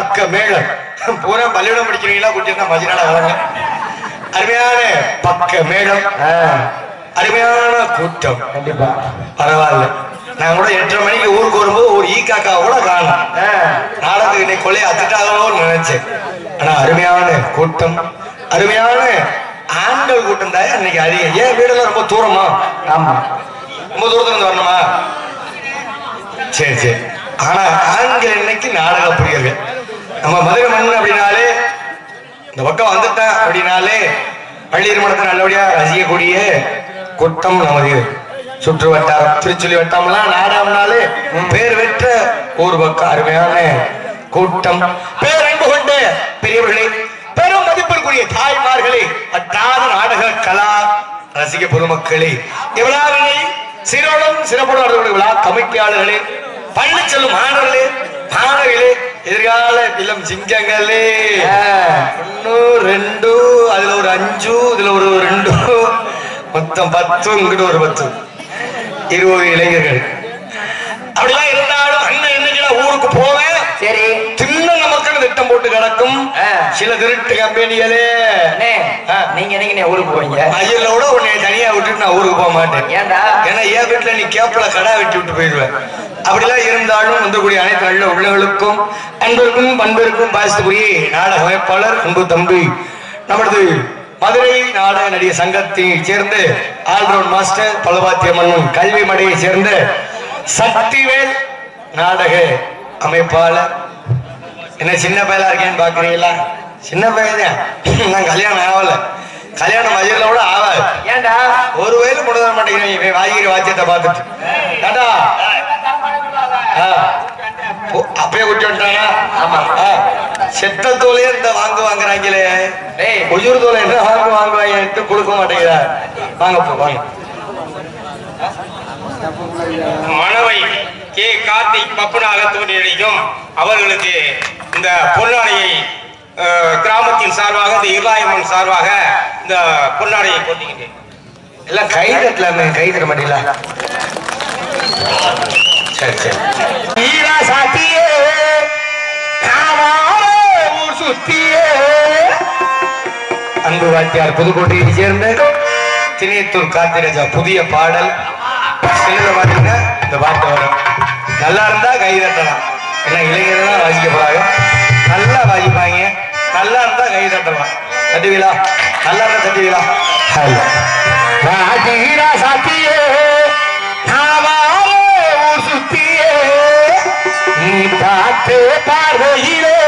பக்க மேளம் பூரா பள்ளியிடம் படிக்கிறீங்களா குட்டினா மதினால வளங்க அருமையான பக்க மேளம் அருமையான கூட்டம் கண்டிப்பா பரவாயில்ல நான் கூட 8:30 மணிக்கு ஊருக்கு வரும்போது ஒரு ஈக்காக்கா கூட காணும் நாடகத்துக்கு இன்னைக்கு கொள்ளையை அத்துட்டாகணும்னு நினைச்சேன் ஆனா அருமையான கூட்டம் அருமையான ஆண்கள் கூட்டம் தான் இன்னைக்கு அதிகம் ஏன் வீடெல்லாம் ரொம்ப தூரமா ஆமா ரொம்ப தூரத்துல இருந்து வரணுமா சரி சரி ஆனா ஆண்கள் இன்னைக்கு நாடக பிரியர்கள் நம்ம மதுரை மண் அப்படின்னாலே இந்த பக்கம் வந்துட்டேன் அப்படின்னாலே பள்ளியூர் மடத்தை நல்லபடியா ரசிக்கக்கூடிய கூட்டம் நமது சுற்று வட்டாரம் திருச்சுழி வட்டாம்லாம் நாடாம்னாலே பேர் பெற்ற ஒரு பக்கம் அருமையான கூட்டம் பேரன்பு கொண்ட பெரியவர்களே பெரும் மதிப்பிற்குரிய தாய்மார்களே அட்டாத நாடக கலா ரசிக பொதுமக்களே இவ்விழாவினை சிறோடும் சிறப்புடன் விழா கமிட்டியாளர்களே பள்ளி செல்லும் மாணவர்களே மாணவிகளே எதிர்கால இளம் சிங்கங்களே 1 2 அதுல ஒரு 5 இதுல ஒரு 2 மொத்தம் 10 இங்கிட்ட ஒரு 10 20 இளைஞர்கள் அப்படிலாம் இருந்தாலும் அண்ணன் என்னைக்கு ஊருக்கு போவேன் சரி தின்ன நமக்கு திட்டம் போட்டு கிடக்கும் சில திருட்டு கம்பெனிகளே நீங்க நீங்க ஊருக்கு போவீங்க அயலோட உன்னை தனியா விட்டுட்டு நான் ஊருக்கு போக மாட்டேன் ஏன்டா ஏன்னா என் வீட்டுல நீ கேப்பல கடா வெட்டி விட்டு போயிடுவேன் அப்படிலாம் இருந்தாலும் வந்தக்கூடிய அனைத்து நல்ல உள்ளவர்களுக்கும் அன்பிற்கும் பண்பிற்கும் பாசித்துக்குரிய நாடக அமைப்பாளர் அன்பு தம்பி நமது மதுரை நாடக நடிகர் சங்கத்தை சேர்ந்து ஆல்ரவுண்ட் மாஸ்டர் பலபாத்திய மன்னன் கல்வி மடையை சேர்ந்த சக்திவேல் நாடக அமைப்பாளர் என்ன சின்ன பயலா இருக்கேன்னு பாக்குறீங்களா சின்ன பையன் நான் கல்யாணம் ஆகல கல்யாணம் மதுரையில கூட ஆகாது ஏன்டா ஒரு வயது முட மாட்டேங்கிறேன் வாங்கிற வாத்தியத்தை பார்த்துட்டு டாடா அப்பயே குட்டி விட்டானா ஆமா செத்த தோலையே இந்த வாங்குறாங்களே உயிர் தோலை என்ன வாங்குவாங்க கொடுக்க மாட்டேங்கிறா வாங்க வாங்க மணவை கே கார்த்திக் பப்புநாகத்தூரியும் அவர்களுக்கு இந்த பொன்னாடையை கிராமத்தின் சார்பாக இந்த இர்லாயம்மன் சார்பாக இந்த பொன்னாடையை போட்டிக்கிட்டேன் எல்லாம் கை தட்டலாமே கை தர மாட்டீங்களா சரி சரி அன்பு வாத்தியார் புதுக்கோட்டையை சேர்ந்த திணையத்தூர் காத்திராஜா புதிய பாடல் பாத்தீங்கன்னா இந்த பாட்டு வரும் நல்லா இருந்தா கை தட்டலாம் ஏன்னா இளைஞர்கள் வாசிக்க போறாங்க நல்லா வாசிப்பாங்க நல்லா இருந்தா கை தட்டலாம் தட்டுவீங்களா நல்லா இருந்தா தட்டுவீங்களா சாத்தியே சுத்தியே நீ பார்த்து பார்வையிலே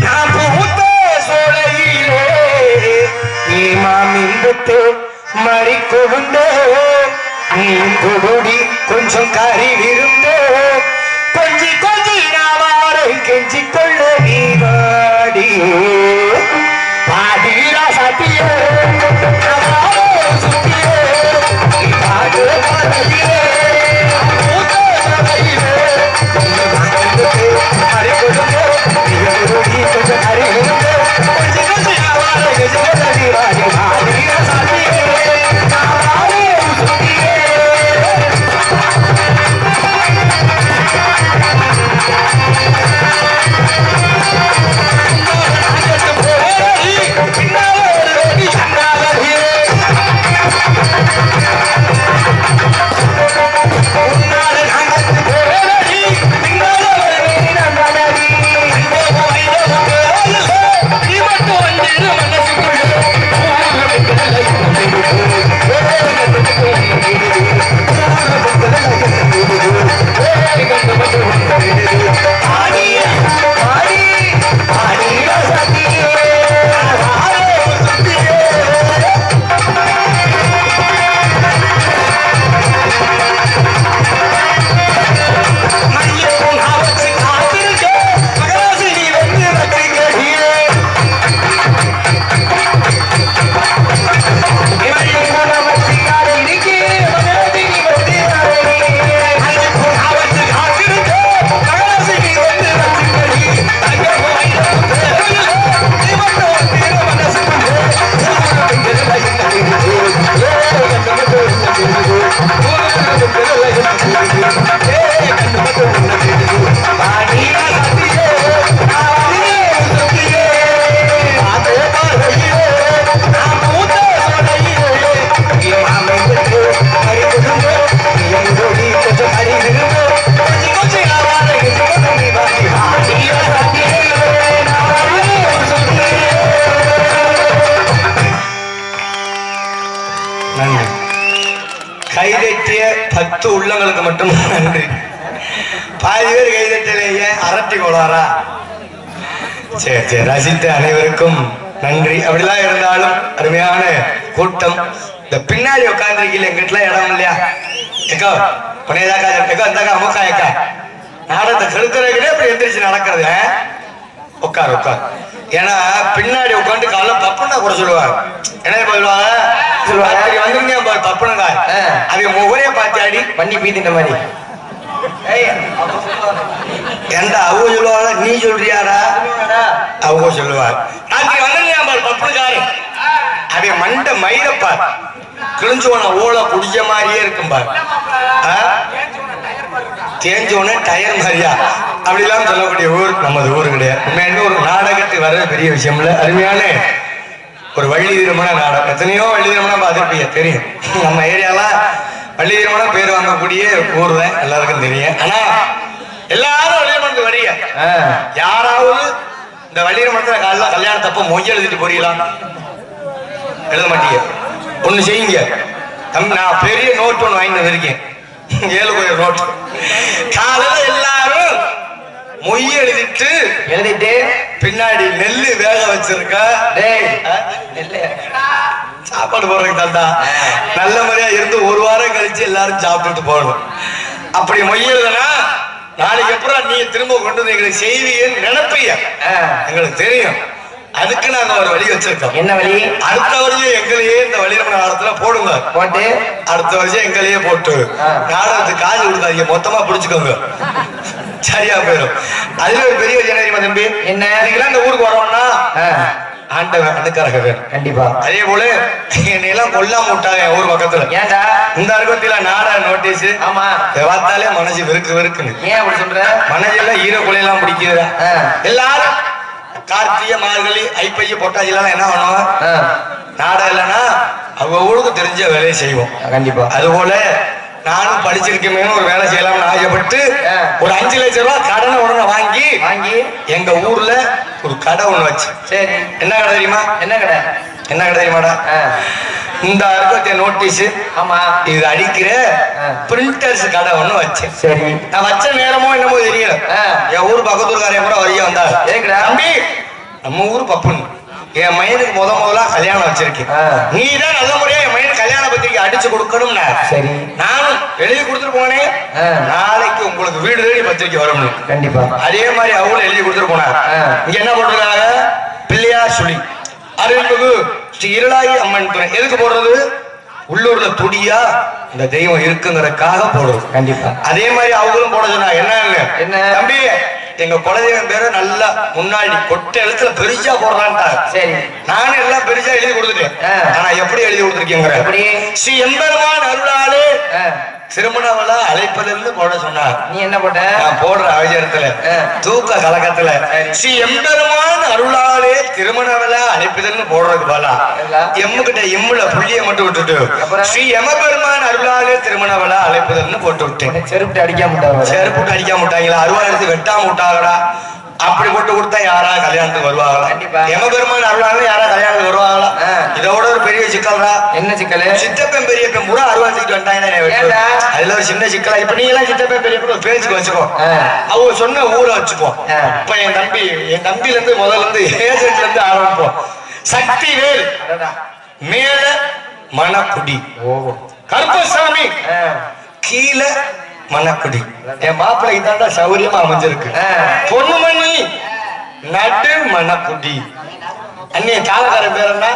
நான் பூத்த சோலையிலே நீ மாமிந்து மறி கொண்டு நீ தொடி கொஞ்சம் கறி விருந்து கொஞ்சி கொஞ்சி நாவாரை கெஞ்சி கொள்ள நீ வாடி பாடிரா சாத்தியே சுத்தியே பாடு பாடியே நன்றி. பாதி பேர் கைதட்டலையே அரட்டி கோளாரா? சரி சரி, ரசித்த அனைவருக்கும் நன்றி. அப்படிலாம் இருந்தாலும் அருமையான கூட்டம். இந்த பின்னாடி உட்காந்துருக்கீங்க, எங்கிட்டலாம் இடம் இல்லையா? ஏக்கா புனையதாக்கா ஏக்கா இந்தாக்கா அம்மாக்கா ஏக்கா நாடகத்தை செலுத்துறதுக்குனே இப்படி எந்திரிச்சு நடக்கிறது. உட்கார் உட்கார். ஏன்னா பின்னாடி உட்காந்து காலைல பப்புன்னா கூட சொல்லுவாங்க. என்ன சொல்லுவாங்க? வந்துருங்க பப்புனுங்க. அவங்க ஒரே பாத்தியாடி பண்ணி பீதின்ற மாதிரி எந்த அவங்க சொல்லுவாங்க, நீ சொல்றியாரா? அவங்க சொல்லுவாங்க பப்புனுக்காரு. அவ மண்ட மயிரப்பார் கிழிஞ்சோன ஓலை குடிச்ச மாதிரியே இருக்கும் பார். தேஞ்சோன டயர் மாதிரியா அப்படிலாம் சொல்லக்கூடிய ஊர் நமது ஊர் கிடையாது. உண்மையான ஒரு நாடகத்துக்கு வர்றது பெரிய விஷயம் இல்ல. அருமையான ஒரு வள்ளி திருமண நாடகம். எத்தனையோ வள்ளி திருமணம் பார்த்துருப்பீங்க, தெரியும். நம்ம ஏரியாலாம் வள்ளி திருமணம் பேர் வாங்கக்கூடிய ஊர் தான், எல்லாருக்கும் தெரியும். ஆனா எல்லாரும் வள்ளி திருமணத்துக்கு வரீங்க. யாராவது இந்த வள்ளி திருமணத்துல காலைல கல்யாணத்தப்ப மொய் எழுதிட்டு போறீங்களா? எழுத மாட்டீங்க. ஒண்ணு செய்யுங்க, நான் பெரிய நோட்டு ஒண்ணு வாங்கி வந்திருக்கேன், 7 நோட்டு. காலையில எல்லாரும் மொய் எழுதிட்டு பின்னாடி நெல்லு வேக வச்சிருக்க சாப்பாடு போடுறதுக்கு தந்தா நல்ல முறையா இருந்து 1 வாரம் கழிச்சு எல்லாரும் சாப்பிட்டுட்டு போகணும். அப்படி மொய் எழுதுனா நாளைக்கு அப்புறம் நீ திரும்ப கொண்டு வந்து எங்களுக்கு செய்வீங்கன்னு நினைப்பீங்க, எங்களுக்கு தெரியும். அதுக்கு நாங்க ஒரு வழி வச்சிருக்கோம். என்ன வழி? அடுத்த வருஷம் எங்களையே இந்த வழிரமண காலத்துல போடுங்க. போட்டு அடுத்த வருஷம் எங்களையே போட்டு நாடகத்துக்கு காசு கொடுக்காதீங்க, மொத்தமா பிடிச்சுக்கோங்க, சரியா போயிடும். அதுல ஒரு பெரிய ஜனவரி தம்பி, என்ன இந்த ஊருக்கு வரோம்னா ஆண்டவன் அனுக்காரக வேணும் கண்டிப்பா. அதே போல என்னையெல்லாம் கொல்லாம விட்டாங்க ஊர் பக்கத்துல. ஏன்டா இந்த அருகத்தில நாடக நோட்டீஸ். ஆமா, பார்த்தாலே மனசு வெறுக்குன்னு. ஏன் அப்படி சொல்ற? மனசெல்லாம் ஈர கொலையெல்லாம் பிடிக்குதுடா. எல்லாரும் கார்த்திகை மார்கழி ஐப்பைய பொட்டாசி எல்லாம் என்ன பண்ணுவோம், நாடகம் இல்லைன்னா அவங்க ஊருக்கு தெரிஞ்ச வேலையை செய்வோம் கண்டிப்பா. அது போல நானும் படிச்சிருக்கேன், ஒரு வேலை செய்யலாம்னு ஆசைப்பட்டு ஒரு 5 லட்சம் ரூபாய் கடனை உடனே வாங்கி எங்க ஊர்ல ஒரு கடை ஒண்ணு வச்சு. சரி, என்ன கடை தெரியுமா? என்ன கடை தெரியுமாடா? இந்த அருகத்தை நோட்டீஸ், ஆமா, இது அடிக்கிற பிரிண்டர்ஸ் கடை ஒண்ணு வச்சேன். சரி, நான் வச்ச நேரமோ என்னமோ தெரியல, என் ஊர் பக்கத்தூர்காரைய கூட வரைய வந்தாரு. தம்பி, நம்ம ஊர் பப்புன்னு என் மையனுக்கு முதலா கல்யாணம் வச்சிருக்கேன், நீ தான் நல்ல முறையா என் மையனுக்கு கல்யாண பத்திரிக்கை அடிச்சு கொடுக்கணும்னா. சரி, நானும் எழுதி கொடுத்துட்டு போனேன், நாளைக்கு உங்களுக்கு வீடு தேடி பத்திரிக்கை வரும் கண்டிப்பா. அதே மாதிரி அவங்களும் எழுதி கொடுத்துட்டு போனாங்க. இங்க என்ன போட்டிருக்காங்க, பிள்ளையார் சொல்லி அருள்மிகு ஸ்ரீ இருளாயி அம்மன் துணை. எதுக்கு போடுறது? உள்ளூர்ல துடியா இந்த தெய்வம் இருக்குங்கிறதுக்காக போடுறது கண்டிப்பா. அதே மாதிரி அவங்களும் போட சொன்னாங்க. என்ன தம்பி, எங்க குலதெய்வம் பேரு நல்லா முன்னாடி கொட்ட எழுத்துல பெருசா போடுறான்ட்டாங்க. சரி, நானும் எல்லாம் பெருசா எழுதி கொடுத்துட்டேன். ஆனா எப்படி எழுதி கொடுத்துருக்கீங்க? ஸ்ரீ எம்பெருமான் அருளாலே திருமண விழா அழைப்பதிலிருந்து போட சொன்னார். நீ என்ன போட்ட? நான் போடுற அவசரத்துல தூக்க கலக்கத்துல ஸ்ரீ எம்பெருமான் அருளாலே திருமண விழா அழைப்பதிலிருந்து போடுறதுக்கு போலா எம்முகிட்ட எம்முல புள்ளிய மட்டும் விட்டுட்டு ஸ்ரீ எமபெருமான் அருளாலே திருமண விழா அழைப்பதிலிருந்து போட்டு விட்டேன். செருப்பு அடிக்காம விட்டாங்களா? அருவா எடுத்து வெட்டாம விட்டாங்கடா. அப்படி போட்டு கொடுத்தா யாரா கல்யாணத்துக்கு வருவாங்களா? எமபெருமான் அருளாலே யாரா கல்யாணத்துக்கு வருவாங்களா? இதோட ஒரு பெரிய சிக்கல்டா. என்ன சிக்கல்? சித்தப்பன் பெரியப்பன் பூரா அருவாச்சிட்டு வந்துட்டாங்க. அதுல ஒரு சின்ன சிக்கலா. இப்ப நீ எல்லாம் சித்தப்பன் பெரியப்பன் ஒரு பேச்சுக்கு வச்சுக்கோ, அவங்க சொன்ன ஊரை வச்சுக்கோ. இப்ப என் தம்பில இருந்து முதல்ல இருந்து ஏஜென்ட்ல இருந்து ஆரம்பிப்போம். சக்திவேல் மேல மணக்குடி, கருப்பசாமி கீழே மணக்குடி. என் மாப்பிள்ளை தாண்டா சௌரியமா அமைஞ்சிருக்கு. பொண்ணுமணி நடு மணக்குடி. அன்னைய காலக்கார பேர் என்ன?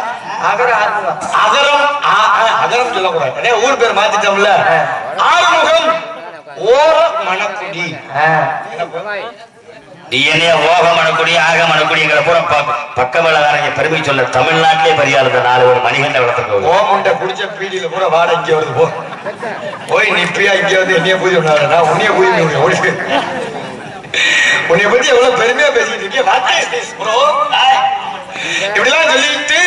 அகரம். அகரம் சொல்லக்கூடாது, ஊர் பேர் மாத்திட்டோம்ல. ஆறுமுகம் ஓர மணக்குடி. டிஎன்ஏ ஓக மணக்குடி ஆக மணக்குடிங்கிற பூரா பக்க வேலைக்காரங்க பெருமை சொல்ல தமிழ்நாட்டிலே பெரியாளுக்கு 4 ஒரு மணிகண்ட வளர்த்துக்கு ஓமுண்ட குடிச்ச பீடியில பூரா வாட இங்க வருது. போய் நிப்பியா இங்க வந்து என்னைய பூஜை பண்ணாரு, நான் உன்னைய பூஜை உன்னைய பத்தி எவ்வளவு பெருமையா பேசிட்டு இருக்கேன். இப்படிலாம் சொல்லிட்டு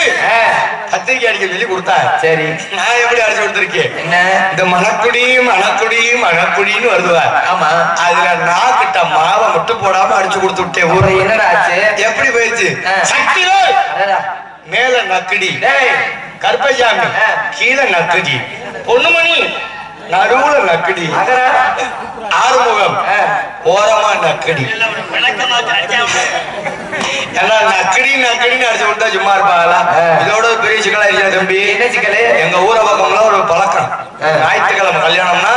பத்திரிக்கை அடிக்க சொல்லி கொடுத்தா. சரி, நான் எப்படி அடிச்சு கொடுத்திருக்கேன்? என்ன இந்த மணக்குடின்னு வருதுவா. ஆமா, அதுல நான் கிட்ட மாவை மட்டும் போடாம அடிச்சு கொடுத்து விட்டேன். ஊரை என்னடா ஆச்சு? எப்படி போயிடுச்சு? சக்தி மேல நக்குடி, கருப்பையாமி கீழே நக்குடி, பொண்ணுமணி நடுவுல நக்குடி, நக்கடி. ஏன்னா நக்கடின்னு அடிச்சு விட்டா சும்மா இருப்பாங்களா? இதோட பெரிய சிக்கலா இருக்க தம்பி. என்ன சிக்கலு? எங்க ஊரை பக்கம்லாம் ஒரு பழக்கம், ஞாயிற்றுக்கிழமை கல்யாணம்னா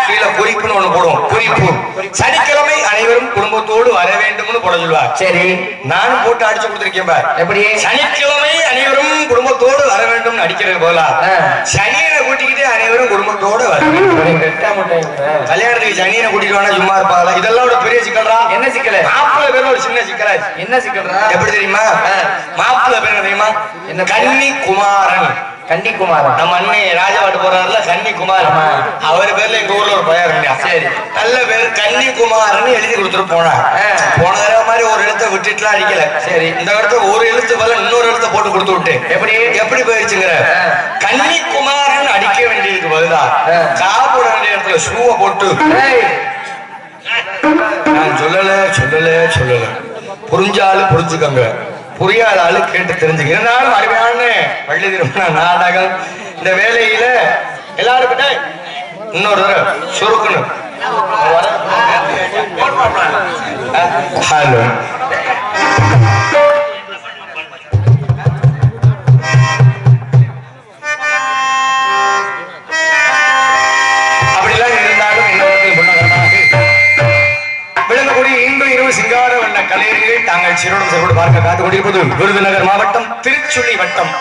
கீழே குறிப்புன்னு ஒண்ணு போடுவோம். குறிப்பு சனிக்கிழமை அனைவரும் குடும்பத்தோடு வர வேண்டும்னு போட சொல்லுவா. சரி, நானும் போட்டு அடிச்சு கொடுத்துருக்கேன் பார். எப்படி? சனிக்கிழமை அனைவரும் குடும்பத்தோடு வர வேண்டும் அடிக்கிறது போல சனியனை கூட்டிக்கிட்டு அனைவரும் குடும்பத்தோடு வர வேண்டும். கல்யாணத்துக்கு சனியனை கூட்டிட்டு வேணா சும்மா இருப்பாங்களா? இதெல்லாம் ஒரு பெரிய சிக்கல்ரா. என்ன சிக்கல்? மாப்பிள்ளை பேர்ல ஒரு சின்ன சிக்கலா. என்ன சிக்கல்ரா? எப்படி தெரியுமா? மாப்பிள்ளை பேர் என்ன தெரியுமா? என்ன? கன்னிகுமாரன். கன்னிகுமாரன். நம்ம அண்ணன் ராஜாவாட்டு போறாருல கன்னிகுமாரன், அவர் பேர்ல எங்க ஊர்ல ஒரு பையன் இருந்தா. சரி, நல்ல பேர் கன்னிகுமாரன் எழுதி கொடுத்துட்டு போனா. போன தடவை மாதிரி ஒரு எழுத்தை விட்டுட்டுலாம் அடிக்கல. சரி, இந்த இடத்துல ஒரு எழுத்து பதில் இன்னொரு எழுத்தை போட்டு கொடுத்து விட்டு எப்படி போயிருச்சுங்கிற கன்னிகுமாரன் அடிக்க வேண்டியதுக்கு பதிலா சாப்பிட வேண்டிய இடத்துல ஷூவை போட்டு நான் சொல்லல புரிஞ்சாலும் புரிஞ்சுக்கங்க, புரியாத ஆளு கேட்டு தெரிஞ்சுக்க. இருந்தாலும் அருமையான பள்ளி திருமண நாடகம். இந்த வேலையில எல்லாருக்கிட்ட இன்னொரு தடவை சுருக்கணும். ஹலோ, அப்படிலாம் இருந்தாலும் இன்னொருத்தில் பொண்ணகரமாக விளங்கக்கூடிய இன்ப இரவு சிங்கார வண்ண கலைஞர்கள் தாங்கள் சிறுடன் செல்வோடு பார்க்க காத்துக் கொண்டிருப்பது விருதுநகர் மாவட்டம் திருச்சுழி வட்டம்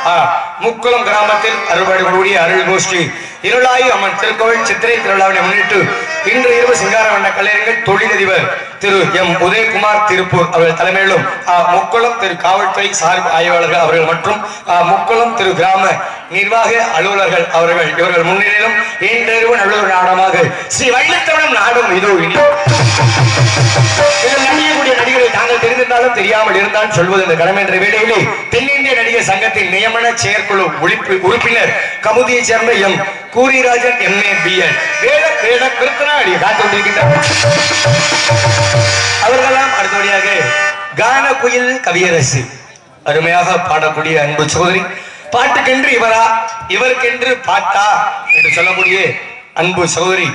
முக்குளம் கிராமத்தில் அறுபடைக்கூடிய அருள் கோஷ்டி இருளாயி அம்மன் திருக்கோவில் சித்திரை திருவிழாவினை முன்னிட்டு இன்று இரவு சிங்கார வண்ண கலைஞர்கள் தொழிலதிபர் திரு எம் உதயகுமார் திருப்பூர் அவர்கள் தலைமையிலும் முக்குளம் திரு காவல்துறை சார்பு ஆய்வாளர்கள் அவர்கள் மற்றும் முக்குளம் திரு கிராம நிர்வாக அலுவலர்கள் அவர்கள் இவர்கள் முன்னிலையிலும் இன்றிரவு நல்லூர் நாடகமாக ஸ்ரீ வள்ளித்தமிழம் நாடும் இதோ இனி நடிகக்கூடிய நடிகர்கள் தாங்கள் தெரிந்திருந்தாலும் தெரியாமல் இருந்தாலும் சொல்வது இந்த கடமை என்ற வேளையிலே தென்னிந்திய நடிகர் சங்கத்தின் நியமன செயற்குழு உறுப்பினர் கமுதியைச் சேர்ந்த எம் கூரிராஜன் MA BL வேத கிருத்தனா அடிய காத்து கொண்டிருக்கின்றார். அவர்களெல்லாம் அடுத்தபடியாக கான குயில் கவியரசு அருமையாக பாடக்கூடிய அன்பு சகோதரி, பாட்டுக்கென்று இவரா இவருக்கென்று பாட்டா என்று சொல்லக்கூடிய அன்பு சகோதரி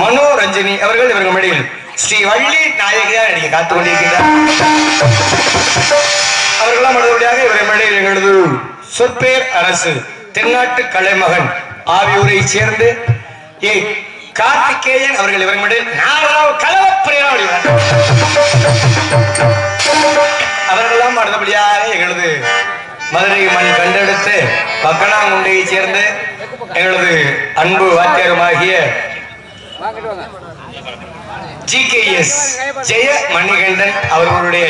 மனோரஞ்சனி அவர்கள் இவர்கள் மேடையில் ஸ்ரீ வள்ளி நாயகியார் நடிகை காத்துக் கொண்டிருக்கின்றார். அவர்களாம் அடுத்தபடியாக இவர்கள் மேடையில் எங்களது சொற்பேர் அரசு தென்னாட்டு கலைமகன் ஆவியூரை சேர்ந்து கார்த்திகேயன் அவர்கள் இவர்கள் மேடையில் அவர்களெல்லாம் அடுத்தபடியாக எங்களது மதுரை மண் கண்டெடுத்து பக்கனாங்குண்டையை சேர்ந்த எங்களது அன்பு வாத்தியாருமாகிய GKS ஜெய மணிகண்டன் அவர்களுடைய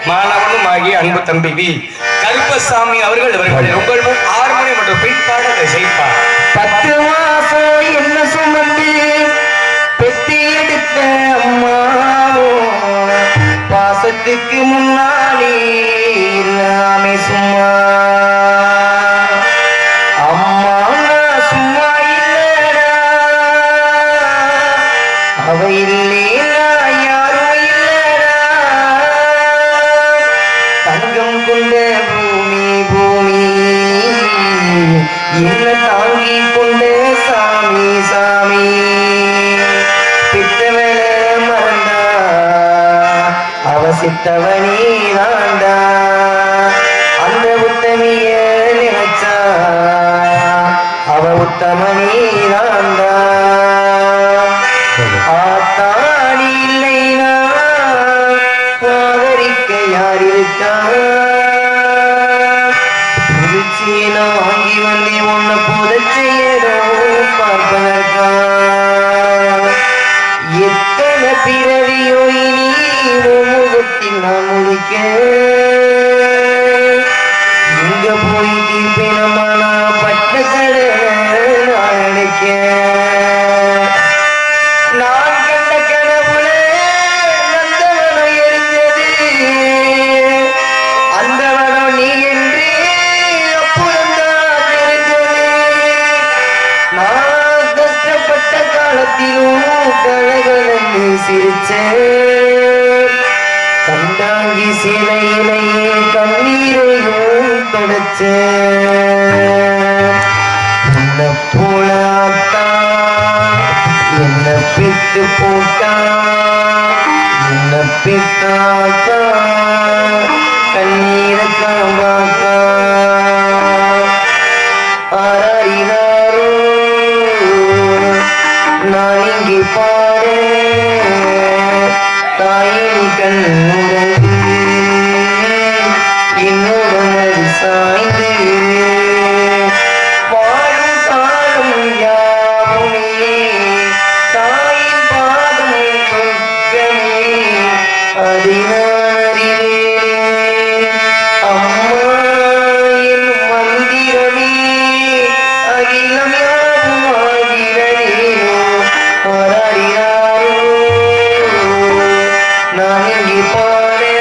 மாணவனும் ஆகிய அன்பு தம்பி வி கருப்பசாமி அவர்கள் இவர்கள் உங்கள் முன் 6 மணி மற்றும் பின்பாட செய்ப்பார். 10 மாசம் என்ன சுமந்து பெத்தி எடுத்த அம்மாவோ பாசத்துக்கு முன்னாடி எல்லாமே சும்மா. அம்மா சும்மா இல்லடா, அவ இல்லையா யாரும் இல்லடா. தங்கம் கொண்ட பூமி பூமி என்ன தாங்கி கொண்ட சாமி சாமி. பித்தவன மறந்தா அவ சித்தவனே தாண்டா. அந்த உத்தமிய நினைச்சா அவ உத்தமனே தாண்டா. ஆத்தாடி இல்லைனா ஆதரிக்க யார் இருக்கா. புதுச்சீன வாங்கி வந்தே உன்னை புதைச்சேரும் பார்ப்பதற்கா. எத்தனை பிறவியோ இனி முகத்தில் நான் முடிக்க. இங்க போய் தீர்ப்பினமான பட்ட கடை நான் நினைக்க. நான் கண்ட கனவுல நந்தவனம் எரிஞ்சது. அந்த வனம் நீ என்று அப்புறம்தான் தெரிஞ்சது. நான் கஷ்டப்பட்ட காலத்திலும் கழகலன்னு சிரிச்ச. கண்டாங்கி சிலையிலேயே கண்ணீரையும் தொடச்ச. உன்னை போலாத்தா என்ன பித்து போட்டா என்ன பித்தாத்தா கண்ணீரை காமாத்தா ஆராயினாரோ நான் இங்கே பாரு தாயின் கண்ணுறங்கு என்னோட மதி சாய்ந்து வாழும் காலம் யாவுமே தாயின் பாதம் சொர்க்கமே அதினாரிலே அம்மா என் மந்திரமே அகிலம் யாவும் ஆகிறேனோ ஆராரியாரோ நான் இங்கே பாரு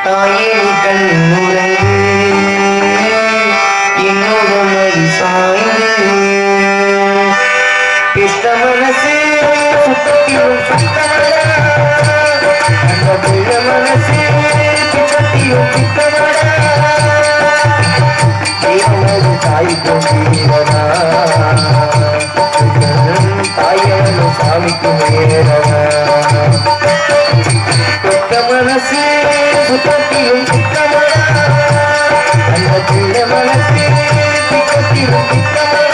தாயின் கண்ணுறங்கு என்னோட மதி சாய்ந்து பித்த மனசு சுத்தத்திலும் சுத்தமடா அந்த பிள்ள மனசு சுத்தத்திலும் சுத்தமடா தேவனது தாய் போகிறதா தாயனு சாமிக்கு மேலதா சுத்த மனசு சுத்தத்திலும் சுத்தமடா அந்த பிள்ள மனசு சுத்தத்திலும் சுத்தமடா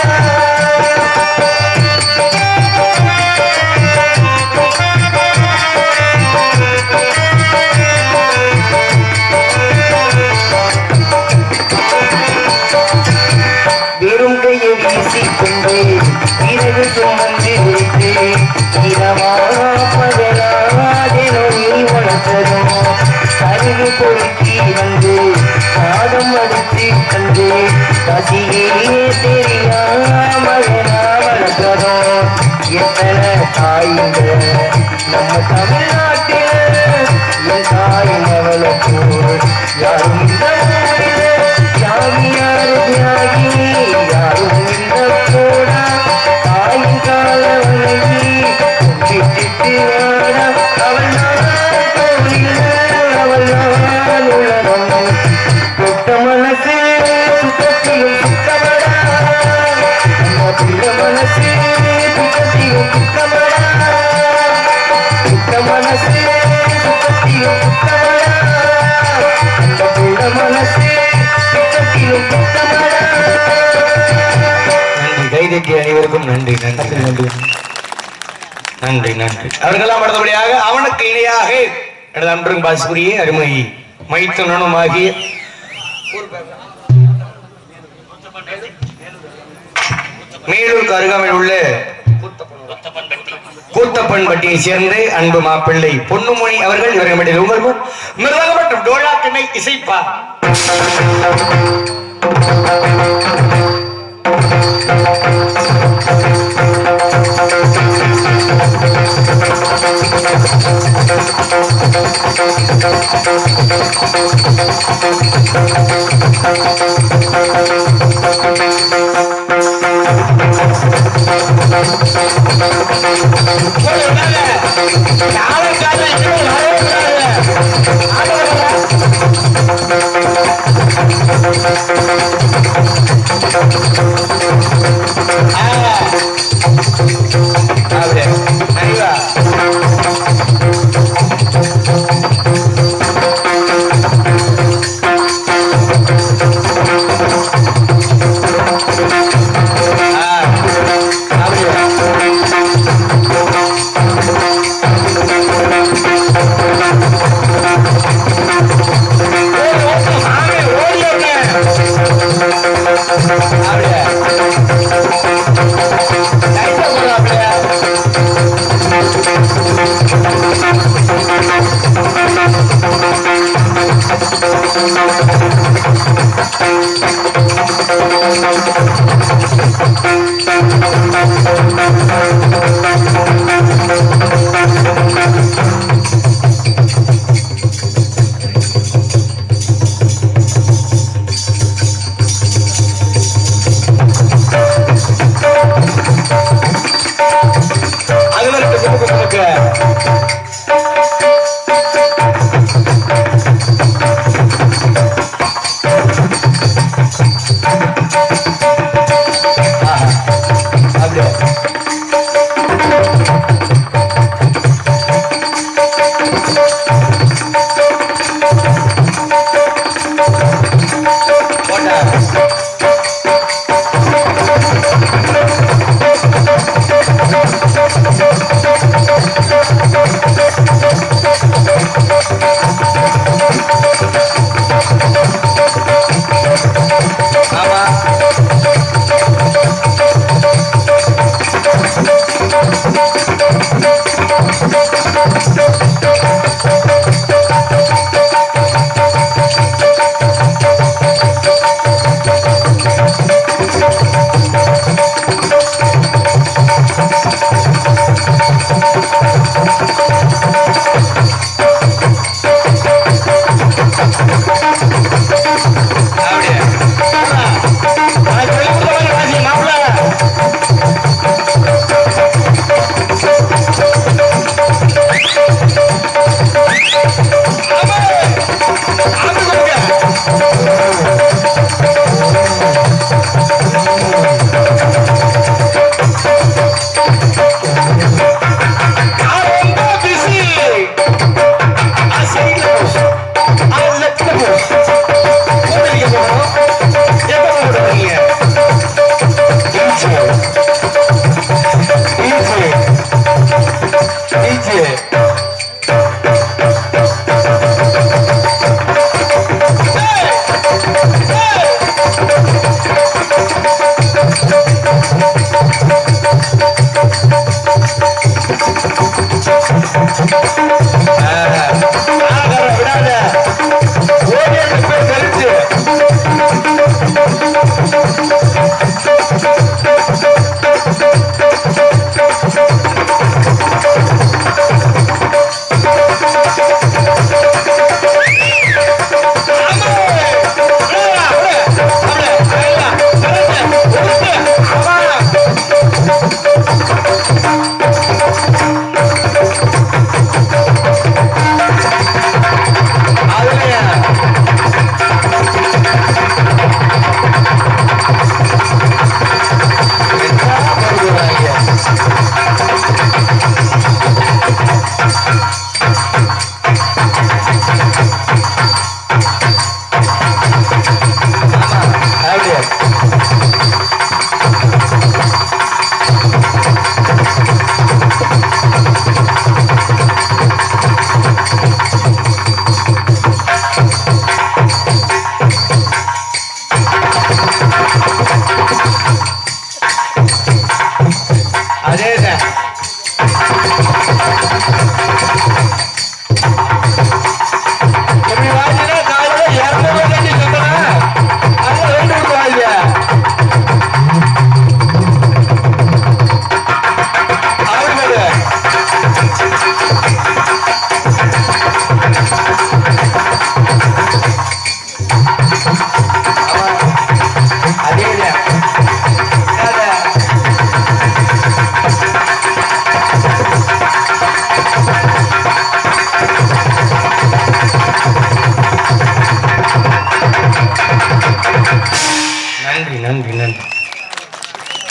வெறும் கையை வீசிக்கொண்டு பிறகு சுமந்து வைத்து இரவா பகலாதெனோ நீ வளர்த்ததும் கருகு பொறுக்கி வந்து பாதம் அடித்து தந்து பசியே தெரியாமல் வளர்த்ததும் எத்தனை தாய்ங்க நம்ம தமிழ்நாட்டில் என் தாய் மகளை போல் யாரும் இந்த ஊரில் யாமியார் தியாகி யாரும் இந்த போடா தாயின் காலவனைகி விட்டுட்டு வாடா அவள் நான் கோவில் அவள் நான் உலகம் தொட்ட மனசு சுத்தத்திலும் சுத்தமடா நம்ம பிள்ள மனசு சுத்தத்திலும் சுத்தமடா சுத்த மனசு சுத்தத்திலும் சுத்தமடா அந்த பிள்ள மனசு சுத்தத்திலும் சுத்தமடா. நன்றி. கைதட்டிய அனைவருக்கும் நன்றி நன்றி நன்றி நன்றி நன்றி. அவர்களெல்லாம் அடுத்தபடியாக அவனுக்கு இணையாக எனது அன்றும் பாசுரிய அருமை மைத்துனனுமாகிய மேலூருக்கு அருகாமையில் உள்ள கூத்தப்பன்பட்டியை சேர்ந்து அன்பு மாப்பிள்ளை பொன்னுமணி அவர்கள் இவர்கள் உங்களுக்கும் மிருதங்க மற்றும் டோலாக்கினை இசைப்பார்.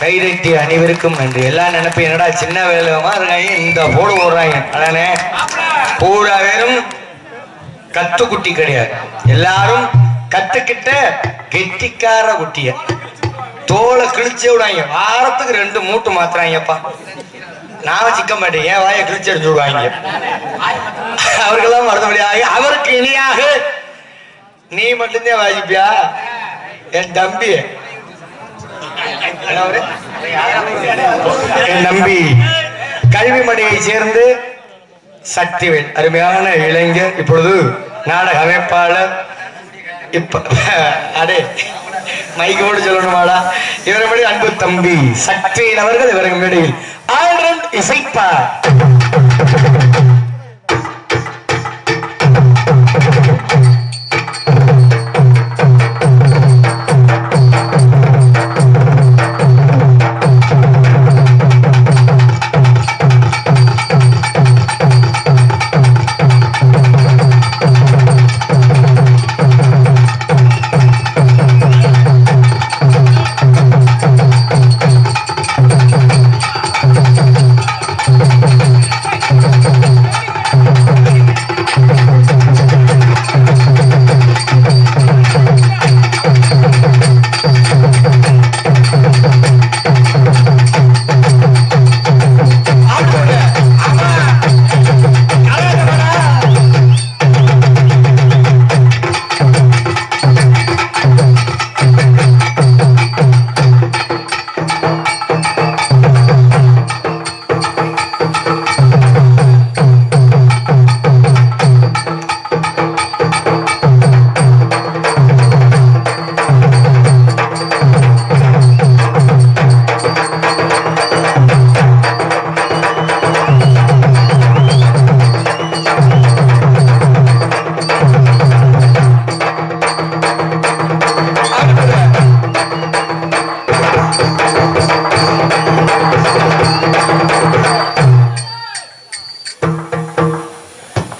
கைதட்டி அனைவருக்கும் நன்றி. எல்லாம் நினைப்பு என்னடா சின்ன வேலைமா இருக்காங்க, இந்த போடு போடுறாங்க. அதானே பூரா பேரும் கத்து குட்டி கிடையாது, எல்லாரும் கத்துக்கிட்ட கெட்டிக்கார குட்டிய தோலை கிழிச்சே விடுவாங்க. வாரத்துக்கு 2 மூட்டு மாத்துறாங்கப்பா. நான் வச்சுக்க மாட்டேன், என் வாயை கிழிச்சு அடிச்சு விடுவாங்க. அவருக்கெல்லாம் மறுபடியாக அவருக்கு இணையாக நீ மட்டும்தான் வாசிப்பியா என் தம்பி. என் நம்பி கல்விமணியை சேர்ந்து சக்திவேல் அருமையான இளைஞர், இப்பொழுது நாடக அமைப்பாளர். இப்ப அடே மைக்கோடு சொல்லணுமாடா, இவரை அன்பு தம்பி சக்திவேல் அவர்கள் இவருக்கு மேடையில் ஆல்ரவுண்ட் இசைப்பார்.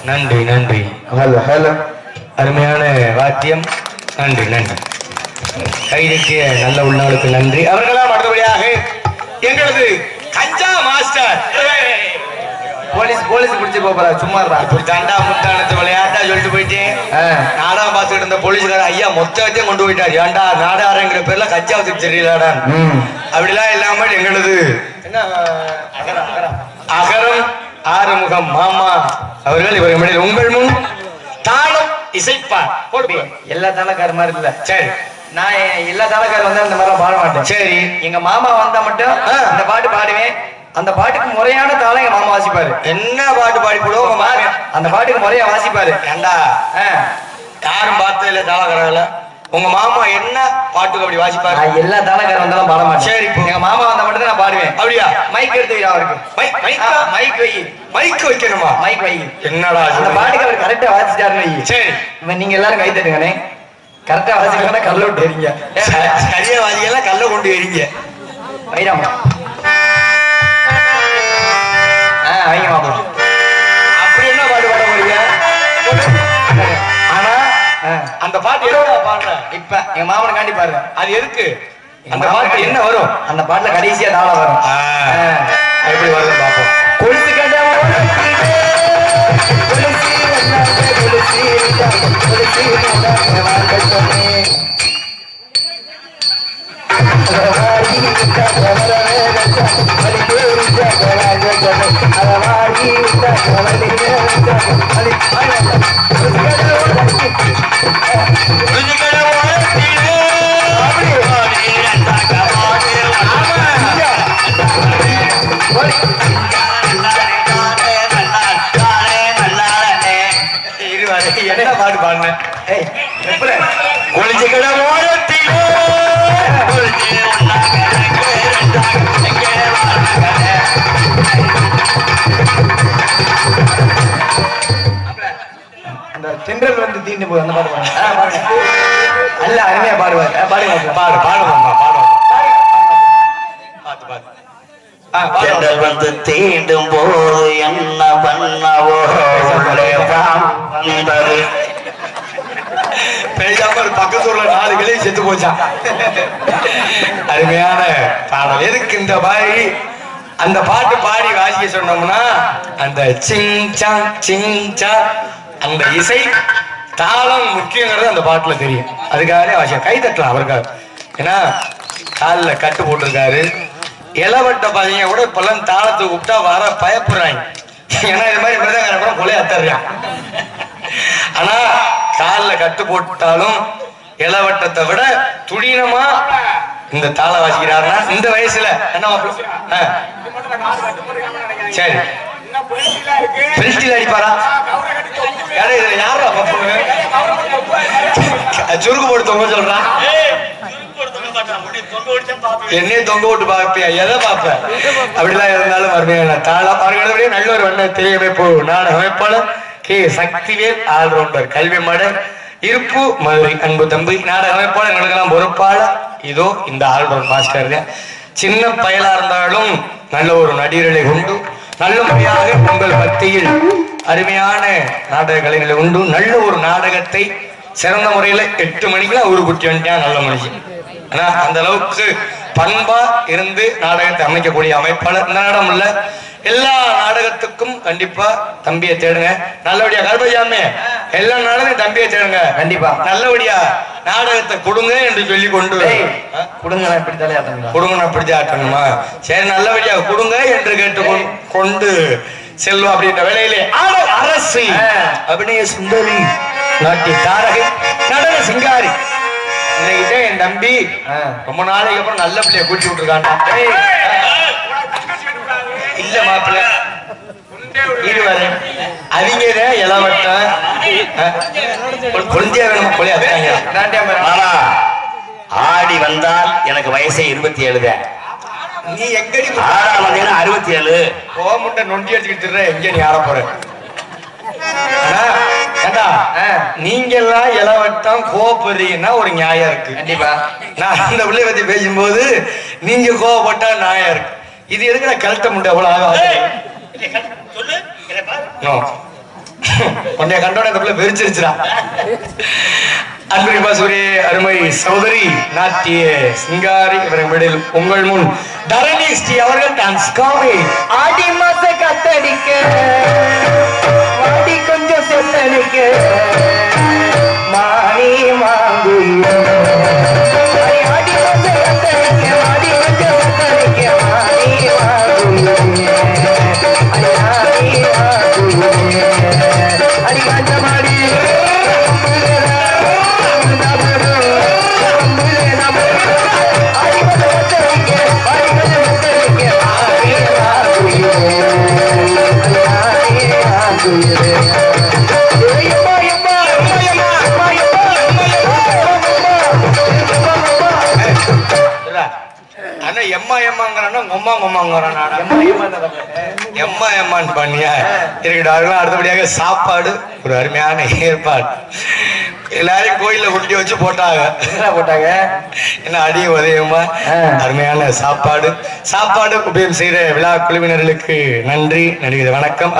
நன்றி நன்றி. Hello hello. அருமையான வாத்தியம். நன்றி நன்றி. கைதட்டிய நல்ல உள்ளவர்களுக்கு நன்றி. அவர்களாம் அடுத்தபடியாக எங்களது கஞ்சா மாஸ்டர். போலீஸ் பிடிச்சு போறா சும்மா இப்படி தாண்டா முத்தானத்து விளையாட்டா சொல்லிட்டு போயிட்டேன். நாடகம் பார்த்துட்டு இருந்த போலீஸ்கார ஐயா மொத்தத்தையும் கொண்டு போயிட்டார். ஏன்டா நாடாரங்கிற பேர்ல கஞ்சா வச்சுட்டு தெரியலடா. அப்படிலாம் இல்லாம எங்களது அகரம் ஆறுமுகம் மாமா அவர்கள் இவர் மேடையில் உங்கள் முன் தாளம் இசைப்பார். எல்லா தாளக்கார மாதிரி இல்ல. சரி, நான் எல்லா தாளக்காரர் வந்தா இந்த மாதிரி பாட மாட்டேன். சரி, எங்க மாமா வந்தா மட்டும் அந்த பாட்டு பாடுவேன். அந்த பாட்டுக்கு முறையான தாளம் எங்க மாமா வாசிப்பாரு. என்ன பாட்டு பாடி போடுவோம் உங்க மாமா? அந்த பாட்டுக்கு முறையா வாசிப்பாரு. ஏண்டா யாரும் பார்த்தது இல்ல தாளக்காரங்கள. உங்க மாமா என்ன பாட்டுக்கு அப்படி வாசிப்பாரு? நான் எல்லா தாளக்காரர் வந்தாலும் பாட மாட்டேன். சரி, எங்க மாமா வந்தா மட்டும் நான் பாடுவேன். அப்படியா? மைக் எடுத்து வை அவருக்கு. மைக் வை. மைக் வைக்கணுமா? மைக் வை. என்னடா அந்த பாட்டுக்கு அவர் கரெக்டா வாசிச்சாருன்னு வை. சரி, இவன் நீங்க எல்லாரும் கை தட்டுங்கண்ணே. கரெக்டா வாசிக்கலன்னா கல்ல விட்டு எறிங்க. சரியா வாசிக்கலாம், கல்ல கொண்டு எறிங்க. வைராமா வைங்க மாமா. அப்படி என்ன பாட்டு பாட முடியுங்க? ஆனா அந்த பாட்டு எவ்வளவு பாடுற? இப்ப எங்க மாமனை காண்டி பாருங்க. அது எதுக்கு? அந்த பாட்டு என்ன வரும்? அந்த பாட்டுல கடைசியா தாளம் வரும். எப்படி வருதுன்னு பார்ப்போம். கொலுசு கட்ட என்ன பாட்டு பாடுனேன்? ஒளிஞ்சு கிட ஓரத்திலே அந்த தென்றல் வந்து தீண்டு போது அந்த பாட்டு பாருங்க. அல்ல அருமையா பாடுவார். பாடுங்க பாடு பாடுவோம்மா பாடுவோம். பாத்து பாத்து. தென்றல் வந்து தீண்டும் போது என்ன பண்ணவோ வந்தது. பேசாம ஒரு பக்கத்து ஊர்ல 4 கிளை செத்து போச்சான். அருமையான பாடல். எதுக்கு இந்த மாதிரி அந்த பாட்டு பாடி வாசிக்க சொன்னோம்னா அந்த சிங்சா சிங்சா அந்த இசை தாளம் முக்கியங்கிறது அந்த பாட்டுல தெரியும். அதுக்காக வாசிக்க கை தட்டலாம் அவருக்காக. ஏன்னா காலில் கட்டு போட்டிருக்காரு. இளவட்ட பாத்தீங்க கூட இப்பெல்லாம் தாளத்தை கூப்பிட்டா வர பயப்படுறாங்க. ஏன்னா இது மாதிரி மிருதங்கார கூட கொலையா தர்றான். ஆனா காலில் கட்டு போட்டாலும் இளவட்டத்தை விட துடினமா இந்த தாள வாசிக்கிறாருன்னா இந்த வயசுல என்ன சரி பெல்ட்டில் அடிப்பாரா? இதுல யாரா சுருக்கு போட்டு தொங்க சொல்றான். என்னையே தொங்க விட்டு பாப்பியா? எதை பாப்ப? அப்படிலாம் இருந்தாலும் அருமையான தாளம். அவர்களுடைய நல்ல ஒரு வண்ண திரையமைப்பு நாடக அமைப்பாளர் கே சக்திவேல் ஆல்ரவுண்டர் கல்வி மடல் இருப்பு மதுரை அன்பு தம்பி நாடக அமைப்பாளர் எங்களுக்கெல்லாம் பொறுப்பாளர். இதோ இந்த ஆல்ரவுண்ட் மாஸ்டர் சின்ன பயலா இருந்தாலும் நல்ல ஒரு நடிகர்களை உண்டு. நல்ல முறையாக உங்கள் மத்தியில் அருமையான நாடக கலைகளை உண்டு. நல்ல ஒரு நாடகத்தை சிறந்த முறையில 8 மணிக்கெல்லாம் ஒரு குட்டி வந்துட்டா நல்ல மனுஷன். ஆனா அந்த அளவுக்கு பண்பா இருந்து நாடகத்தை அமைக்கக்கூடிய அமைப்பாளர் இந்த நாடகம் இல்ல. எல்லா நாடகத்துக்கும் கண்டிப்பா தம்பியை தேடுங்க. நல்லபடியா கருப்பசாமி எல்லா நாடகம் தம்பியை தேடுங்க. கண்டிப்பா நல்லபடியா நாடகத்தை கொடுங்க என்று சொல்லி கொண்டு கொடுங்க இப்படி தலையாட்டணுமா? கொடுங்க அப்படி ஆட்டணுமா? சரி நல்லபடியா கொடுங்க என்று கேட்டு கொண்டு செல்வம். அப்படின்ற வேலையிலே அரசு அபிநய சுந்தரி நாட்டிய தாரகை நடன சிங்காரி இன்னைக்கு என் தம்பி ரொம்ப நாளைக்கு அப்புறம் நல்ல பிள்ளைய கூட்டி விட்டுருக்காண்டா. இல்ல மாப்பிள்ள இருவாரு அவங்க இளவட்டம் கொஞ்சம் வேணும் கொலையா ஆடி வந்தால் எனக்கு வயசே 27. நீ எங்கடி 6ஆம் தேதி 67. முட்டை நொண்டி அடிச்சுக்கிட்டு எங்க நீ ஆட போற? நீங்க எல்லாம் இளவட்டம் கோவப்படுறீங்கன்னா ஒரு நியாயம் இருக்கு. கண்டிப்பா நான் அந்த பிள்ளைய பத்தி பேசும்போது நீங்க கோவப்பட்டா நியாயம் இருக்கு. இது எதுக்கு நான் கழட்ட முடியும்? அவ்வளவு உன்னைய கண்டோட இந்த பிள்ளை வெறிச்சிருச்சுடா. அன்பின் பாசூரே அருமை சகோதரி நாட்டிய சிங்காரி இவர்களில் உங்கள் முன் தரணி ஸ்ரீ அவர்கள் டான்ஸ் காவி ஆடி மாச கத்தடிக்க வாடி கொஞ்சம் செத்தடிக்க மாறி வாங்கு ஆடி மாச கத்தடிக்க வாடி கொஞ்சம் செத்தடிக்க மாறி வாங்கு அடி காஞ்ச மாடி ஆனா எம்மா எம்மாங்கிறானா கொம்மா கொம்மாங்கிறானா எம்மா எம்மான்னு பண்ணியா இருக்கட்டும். அடுத்தபடியாக சாப்பாடு ஒரு அருமையான ஏற்பாடு. எல்லாரையும் கோயில்ல குட்டி வச்சு போட்டாங்க என்ன அடி உதயமா அருமையான சாப்பாடு உபயோகம் செய்யற விழா குழுவினர்களுக்கு நன்றி வணக்கம்.